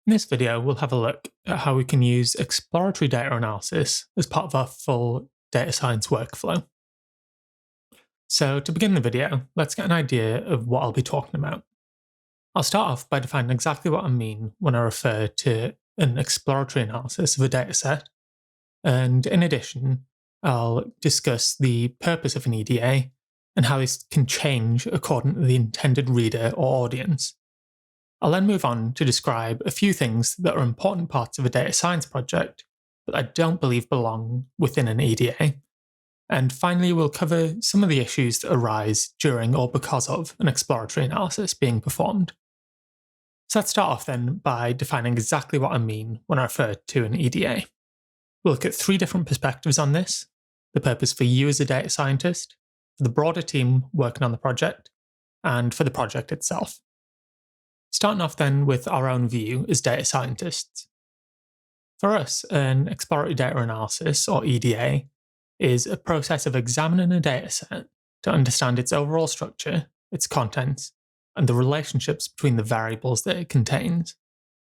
In this video, we'll have a look at how we can use exploratory data analysis as part of our full data science workflow. So to begin the video, let's get an idea of what I'll be talking about. I'll start off by defining exactly what I mean when I refer to an exploratory analysis of a dataset, and in addition, I'll discuss the purpose of an EDA and how this can change according to the intended reader or audience. I'll then move on to describe a few things that are important parts of a data science project, but I don't believe belong within an EDA. And finally, we'll cover some of the issues that arise during or because of an exploratory analysis being performed. So let's start off then by defining exactly what I mean when I refer to an EDA. We'll look at three different perspectives on this: the purpose for you as a data scientist, for the broader team working on the project, and for the project itself. Starting off then with our own view as data scientists. For us, an exploratory data analysis, or EDA, is a process of examining a dataset to understand its overall structure, its contents, and the relationships between the variables that it contains.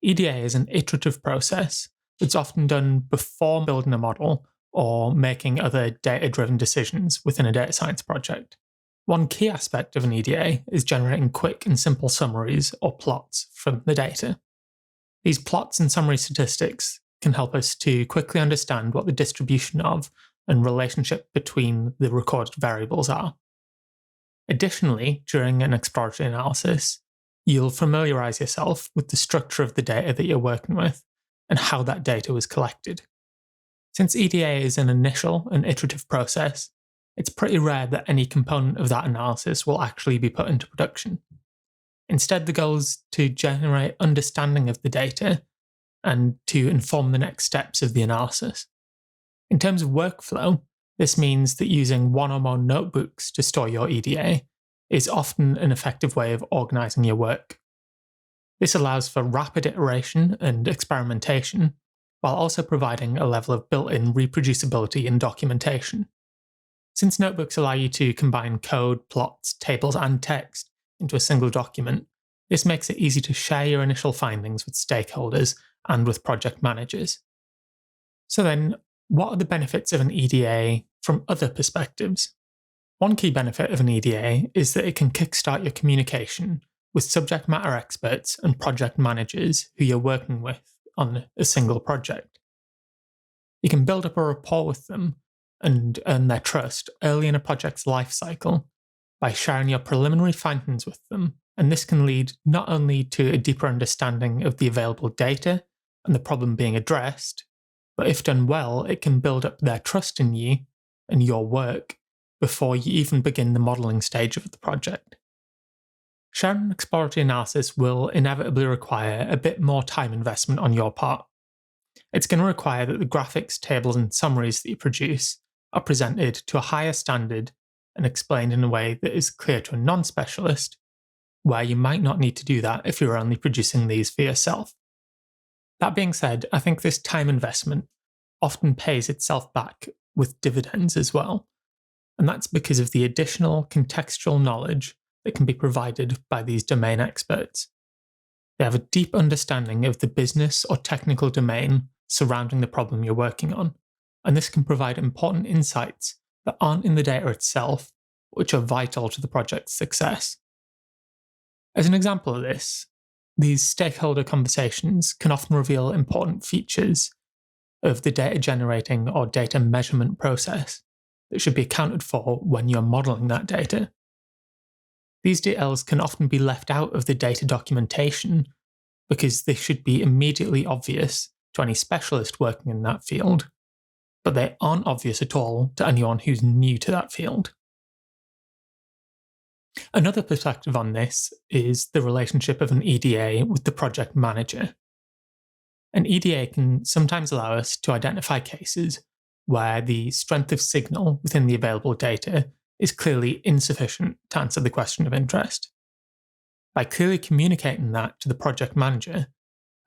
EDA is an iterative process that's often done before building a model or making other data-driven decisions within a data science project. One key aspect of an EDA is generating quick and simple summaries or plots from the data. These plots and summary statistics can help us to quickly understand what the distribution of and relationship between the recorded variables are. Additionally, during an exploratory analysis, you'll familiarize yourself with the structure of the data that you're working with and how that data was collected. Since EDA is an initial and iterative process, it's pretty rare that any component of that analysis will actually be put into production. Instead, the goal is to generate understanding of the data and to inform the next steps of the analysis. In terms of workflow, this means that using one or more notebooks to store your EDA is often an effective way of organizing your work. This allows for rapid iteration and experimentation, while also providing a level of built-in reproducibility in documentation. Since notebooks allow you to combine code, plots, tables, and text into a single document, this makes it easy to share your initial findings with stakeholders and with project managers. So then, what are the benefits of an EDA from other perspectives? One key benefit of an EDA is that it can kickstart your communication with subject matter experts and project managers who you're working with on a single project. You can build up a rapport with them and earn their trust early in a project's life cycle by sharing your preliminary findings with them, and this can lead not only to a deeper understanding of the available data and the problem being addressed, but if done well, it can build up their trust in you and your work before you even begin the modelling stage of the project. Sharing an exploratory analysis will inevitably require a bit more time investment on your part. It's going to require that the graphics, tables, and summaries that you produce are presented to a higher standard and explained in a way that is clear to a non-specialist, where you might not need to do that if you're only producing these for yourself. That being said, I think this time investment often pays itself back with dividends as well, and that's because of the additional contextual knowledge that can be provided by these domain experts. They have a deep understanding of the business or technical domain surrounding the problem you're working on, and this can provide important insights that aren't in the data itself, which are vital to the project's success. As an example of this, these stakeholder conversations can often reveal important features of the data generating or data measurement process that should be accounted for when you're modeling that data. These details can often be left out of the data documentation because they should be immediately obvious to any specialist working in that field, but they aren't obvious at all to anyone who's new to that field. Another perspective on this is the relationship of an EDA with the project manager. An EDA can sometimes allow us to identify cases where the strength of signal within the available data is clearly insufficient to answer the question of interest. By clearly communicating that to the project manager,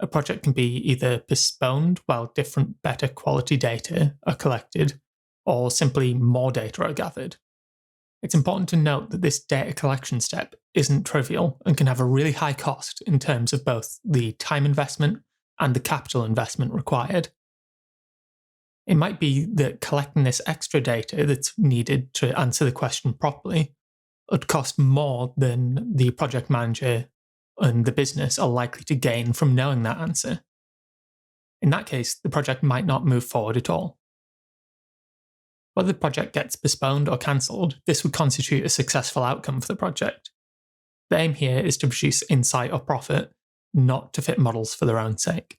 a project can be either postponed while different, better quality data are collected, or simply more data are gathered. It's important to note that this data collection step isn't trivial and can have a really high cost in terms of both the time investment and the capital investment required. It might be that collecting this extra data that's needed to answer the question properly would cost more than the project manager and the business are likely to gain from knowing that answer. In that case, the project might not move forward at all. Whether the project gets postponed or cancelled, this would constitute a successful outcome for the project. The aim here is to produce insight or profit, not to fit models for their own sake.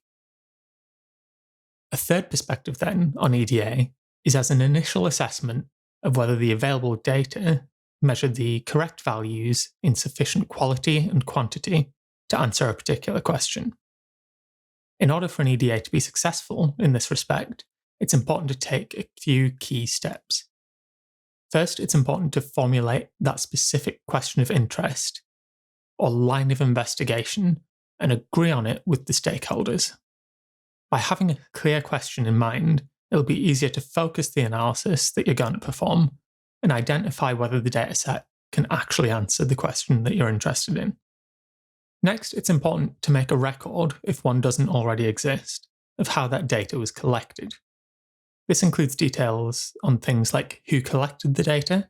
A third perspective then on EDA is as an initial assessment of whether the available data measure the correct values in sufficient quality and quantity to answer a particular question. In order for an EDA to be successful in this respect, it's important to take a few key steps. First, it's important to formulate that specific question of interest or line of investigation and agree on it with the stakeholders. By having a clear question in mind, it'll be easier to focus the analysis that you're going to perform and identify whether the dataset can actually answer the question that you're interested in. Next, it's important to make a record, if one doesn't already exist, of how that data was collected. This includes details on things like who collected the data,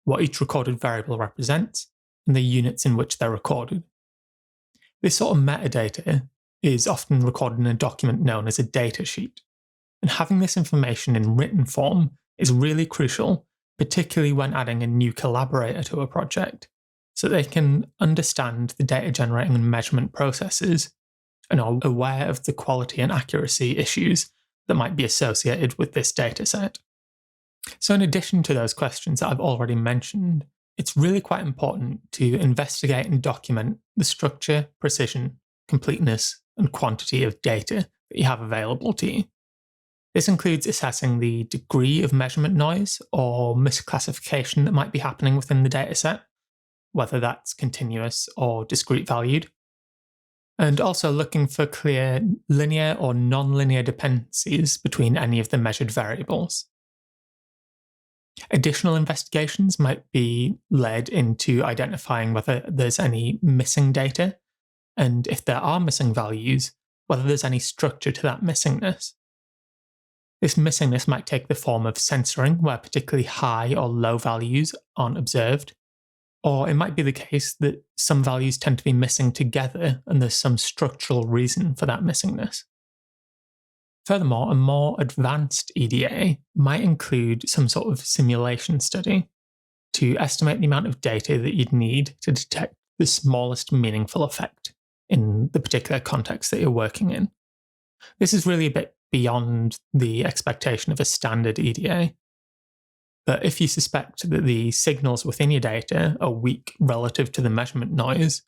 what each recorded variable represents, and the units in which they're recorded. This sort of metadata is often recorded in a document known as a data sheet, and having this information in written form is really crucial, particularly when adding a new collaborator to a project, so they can understand the data generating and measurement processes and are aware of the quality and accuracy issues that might be associated with this dataset. So in addition to those questions that I've already mentioned, it's really quite important to investigate and document the structure, precision, completeness, and quantity of data that you have available to you. This includes assessing the degree of measurement noise or misclassification that might be happening within the dataset, whether that's continuous or discrete valued, and also looking for clear linear or non-linear dependencies between any of the measured variables. Additional investigations might be led into identifying whether there's any missing data, and if there are missing values, whether there's any structure to that missingness. This missingness might take the form of censoring, where particularly high or low values aren't observed, or it might be the case that some values tend to be missing together and there's some structural reason for that missingness. Furthermore, a more advanced EDA might include some sort of simulation study to estimate the amount of data that you'd need to detect the smallest meaningful effect in the particular context that you're working in. This is really a bit beyond the expectation of a standard EDA. But if you suspect that the signals within your data are weak relative to the measurement noise,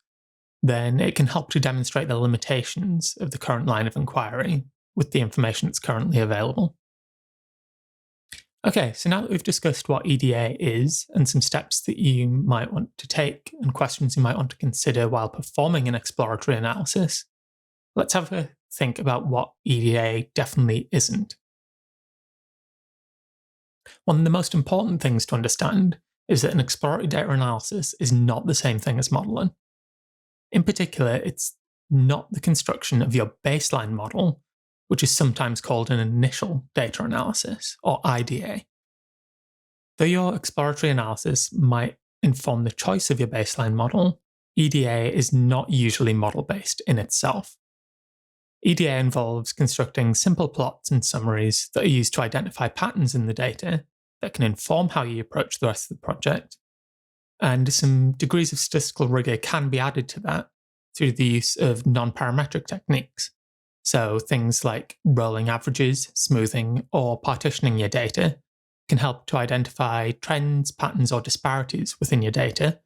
then it can help to demonstrate the limitations of the current line of inquiry with the information that's currently available. Okay, so now that we've discussed what EDA is and some steps that you might want to take and questions you might want to consider while performing an exploratory analysis, let's have a think about what EDA definitely isn't. One of the most important things to understand is that an exploratory data analysis is not the same thing as modeling. In particular, it's not the construction of your baseline model, which is sometimes called an initial data analysis, or IDA. Though your exploratory analysis might inform the choice of your baseline model, EDA is not usually model-based in itself. EDA involves constructing simple plots and summaries that are used to identify patterns in the data that can inform how you approach the rest of the project. And some degrees of statistical rigor can be added to that through the use of non-parametric techniques. So things like rolling averages, smoothing, or partitioning your data can help to identify trends, patterns, or disparities within your data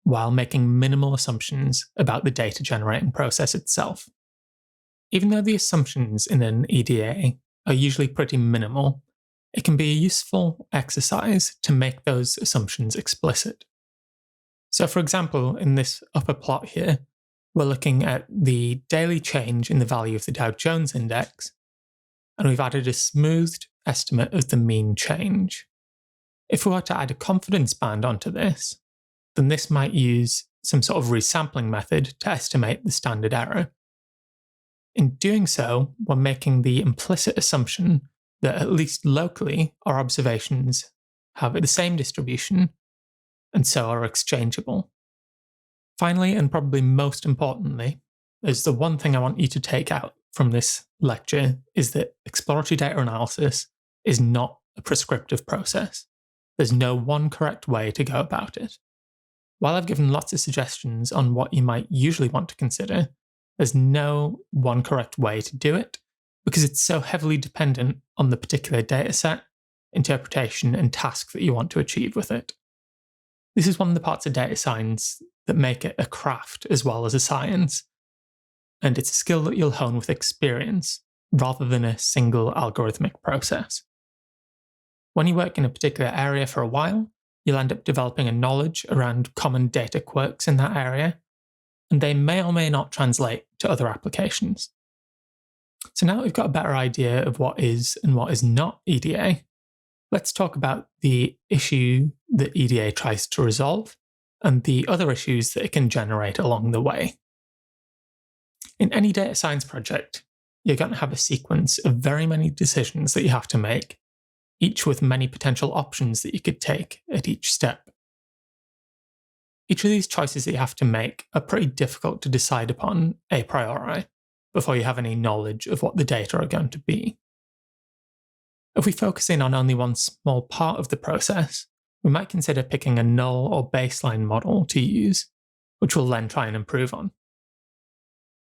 while making minimal assumptions about the data generating process itself. Even though the assumptions in an EDA are usually pretty minimal, it can be a useful exercise to make those assumptions explicit. So for example, in this upper plot here, we're looking at the daily change in the value of the Dow Jones Index, and we've added a smoothed estimate of the mean change. If we were to add a confidence band onto this, then this might use some sort of resampling method to estimate the standard error. In doing so, we're making the implicit assumption that at least locally, our observations have the same distribution and so are exchangeable. Finally, and probably most importantly, is the one thing I want you to take out from this lecture is that exploratory data analysis is not a prescriptive process. There's no one correct way to go about it. While I've given lots of suggestions on what you might usually want to consider, there's no one correct way to do it because it's so heavily dependent on the particular dataset, interpretation, and task that you want to achieve with it. This is one of the parts of data science that make it a craft as well as a science, and it's a skill that you'll hone with experience rather than a single algorithmic process. When you work in a particular area for a while, you'll end up developing a knowledge around common data quirks in that area, and they may or may not translate to other applications. So now that we've got a better idea of what is and what is not EDA, let's talk about the issue that EDA tries to resolve and the other issues that it can generate along the way. In any data science project, you're going to have a sequence of very many decisions that you have to make, each with many potential options that you could take at each step. Each of these choices that you have to make are pretty difficult to decide upon a priori before you have any knowledge of what the data are going to be. If we focus in on only one small part of the process, we might consider picking a null or baseline model to use, which we'll then try and improve on.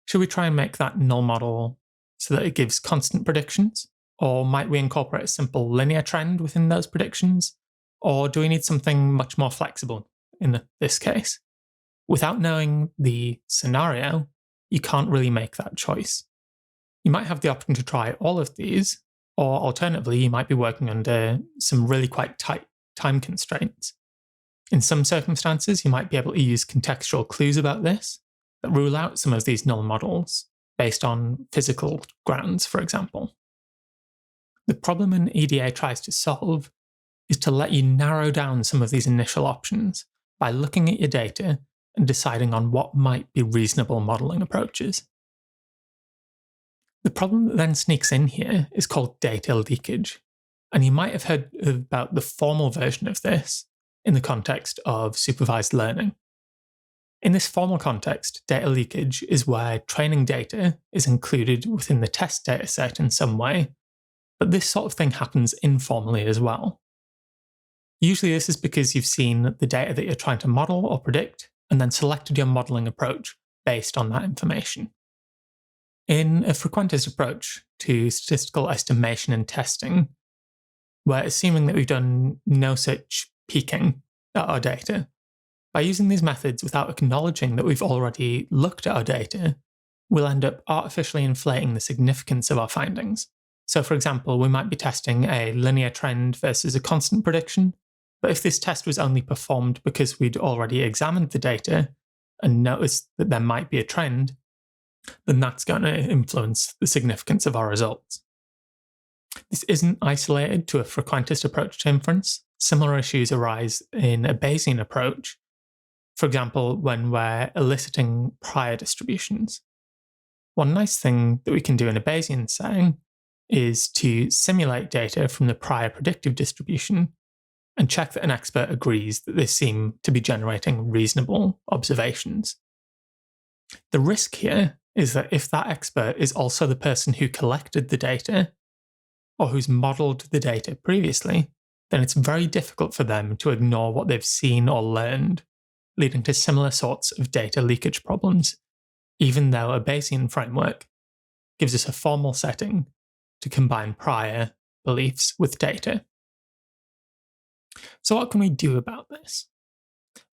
Should we try and make that null model so that it gives constant predictions? Or might we incorporate a simple linear trend within those predictions? Or do we need something much more flexible in this case? Without knowing the scenario, you can't really make that choice. You might have the option to try all of these, or alternatively, you might be working under some really quite tight time constraints. In some circumstances, you might be able to use contextual clues about this that rule out some of these null models based on physical grounds, for example. The problem an EDA tries to solve is to let you narrow down some of these initial options by looking at your data and deciding on what might be reasonable modeling approaches. The problem that then sneaks in here is called data leakage, and you might have heard about the formal version of this in the context of supervised learning. In this formal context, data leakage is where training data is included within the test dataset in some way, but this sort of thing happens informally as well. Usually this is because you've seen the data that you're trying to model or predict and then selected your modeling approach based on that information. In a frequentist approach to statistical estimation and testing, we're assuming that we've done no such peeking at our data. By using these methods without acknowledging that we've already looked at our data, we'll end up artificially inflating the significance of our findings. So for example, we might be testing a linear trend versus a constant prediction, but if this test was only performed because we'd already examined the data and noticed that there might be a trend, then that's going to influence the significance of our results. This isn't isolated to a frequentist approach to inference. Similar issues arise in a Bayesian approach, for example, when we're eliciting prior distributions. One nice thing that we can do in a Bayesian setting is to simulate data from the prior predictive distribution and check that an expert agrees that they seem to be generating reasonable observations. The risk here is that if that expert is also the person who collected the data or who's modeled the data previously, then it's very difficult for them to ignore what they've seen or learned, leading to similar sorts of data leakage problems, even though a Bayesian framework gives us a formal setting to combine prior beliefs with data. So what can we do about this?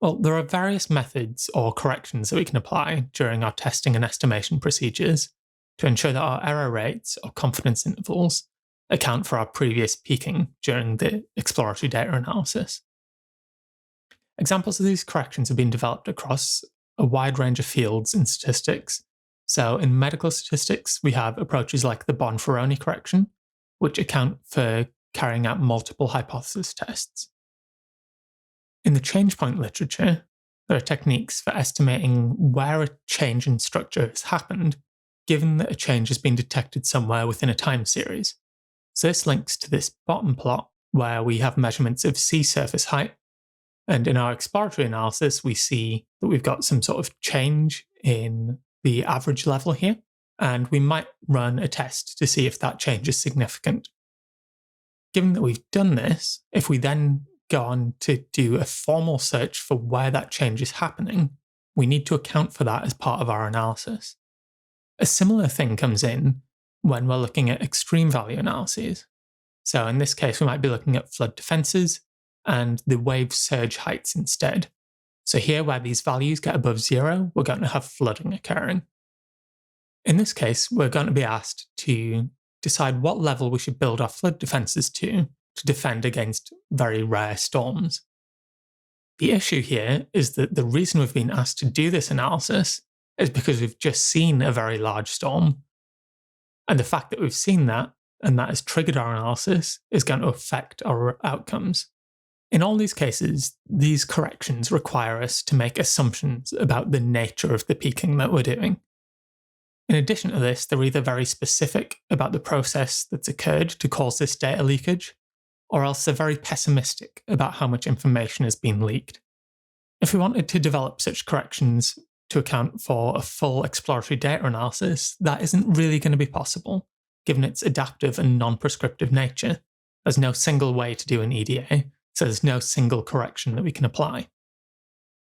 Well, there are various methods or corrections that we can apply during our testing and estimation procedures to ensure that our error rates or confidence intervals account for our previous peaking during the exploratory data analysis. Examples of these corrections have been developed across a wide range of fields in statistics. So in medical statistics, we have approaches like the Bonferroni correction, which account for carrying out multiple hypothesis tests. In the change point literature, there are techniques for estimating where a change in structure has happened given that a change has been detected somewhere within a time series. So this links to this bottom plot where we have measurements of sea surface height. And in our exploratory analysis, we see that we've got some sort of change in the average level here. And we might run a test to see if that change is significant. Given that we've done this, if we then go on to do a formal search for where that change is happening, we need to account for that as part of our analysis. A similar thing comes in when we're looking at extreme value analyses. So in this case, we might be looking at flood defenses and the wave surge heights instead. So here, where these values get above 0, we're going to have flooding occurring. In this case, we're going to be asked to decide what level we should build our flood defenses to defend against very rare storms. The issue here is that the reason we've been asked to do this analysis is because we've just seen a very large storm. And the fact that we've seen that, and that has triggered our analysis, is going to affect our outcomes. In all these cases, these corrections require us to make assumptions about the nature of the peaking that we're doing. In addition to this, they're either very specific about the process that's occurred to cause this data leakage, or else they're very pessimistic about how much information has been leaked. If we wanted to develop such corrections to account for a full exploratory data analysis, that isn't really going to be possible, given its adaptive and non-prescriptive nature. There's no single way to do an EDA, so there's no single correction that we can apply.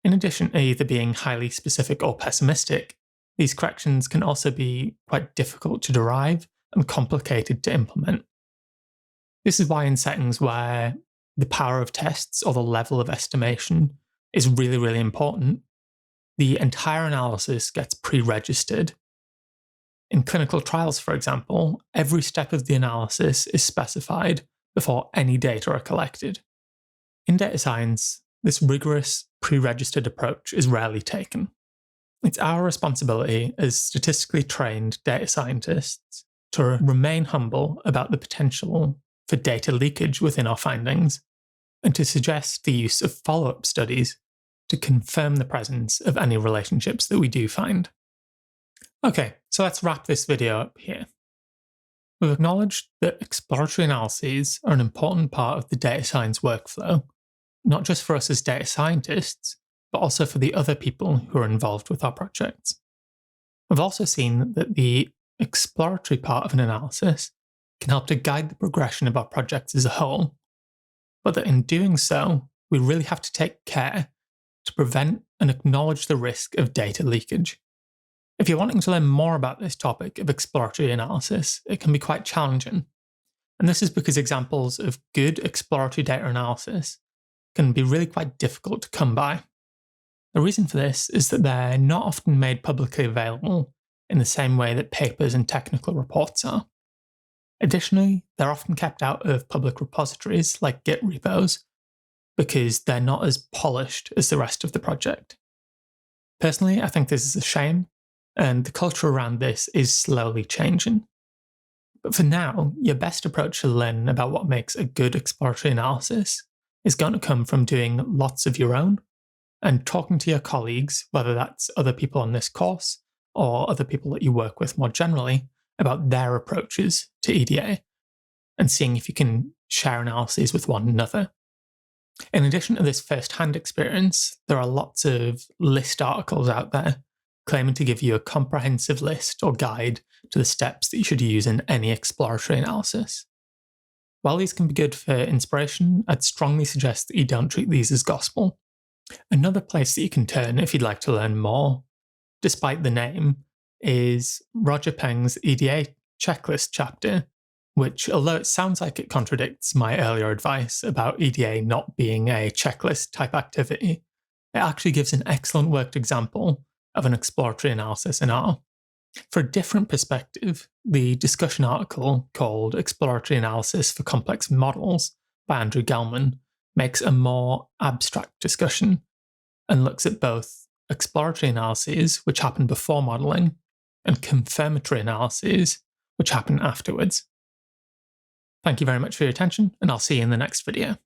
In addition to either being highly specific or pessimistic, these corrections can also be quite difficult to derive and complicated to implement. This is why in settings where the power of tests or the level of estimation is really, really important, the entire analysis gets pre-registered. In clinical trials, for example, every step of the analysis is specified before any data are collected. In data science, this rigorous pre-registered approach is rarely taken. It's our responsibility as statistically trained data scientists to remain humble about the potential for data leakage within our findings, and to suggest the use of follow-up studies to confirm the presence of any relationships that we do find. Okay, so let's wrap this video up here. We've acknowledged that exploratory analyses are an important part of the data science workflow, not just for us as data scientists, but also for the other people who are involved with our projects. We've also seen that the exploratory part of an analysis can help to guide the progression of our projects as a whole, but that in doing so, we really have to take care to prevent and acknowledge the risk of data leakage. If you're wanting to learn more about this topic of exploratory analysis, it can be quite challenging. And this is because examples of good exploratory data analysis can be really quite difficult to come by. The reason for this is that they're not often made publicly available in the same way that papers and technical reports are. Additionally, they're often kept out of public repositories like Git repos because they're not as polished as the rest of the project. Personally, I think this is a shame, and the culture around this is slowly changing. But for now, your best approach to learn about what makes a good exploratory analysis is going to come from doing lots of your own and talking to your colleagues, whether that's other people on this course or other people that you work with more generally, about their approaches to EDA, and seeing if you can share analyses with one another. In addition to this first-hand experience, there are lots of list articles out there claiming to give you a comprehensive list or guide to the steps that you should use in any exploratory analysis. While these can be good for inspiration, I'd strongly suggest that you don't treat these as gospel. Another place that you can turn if you'd like to learn more, despite the name, is Roger Peng's EDA checklist chapter, which, although it sounds like it contradicts my earlier advice about EDA not being a checklist type activity, it actually gives an excellent worked example of an exploratory analysis in R. For a different perspective, the discussion article called Exploratory Analysis for Complex Models by Andrew Gelman makes a more abstract discussion and looks at both exploratory analyses, which happen before modeling, and confirmatory analyses, which happen afterwards. Thank you very much for your attention, and I'll see you in the next video.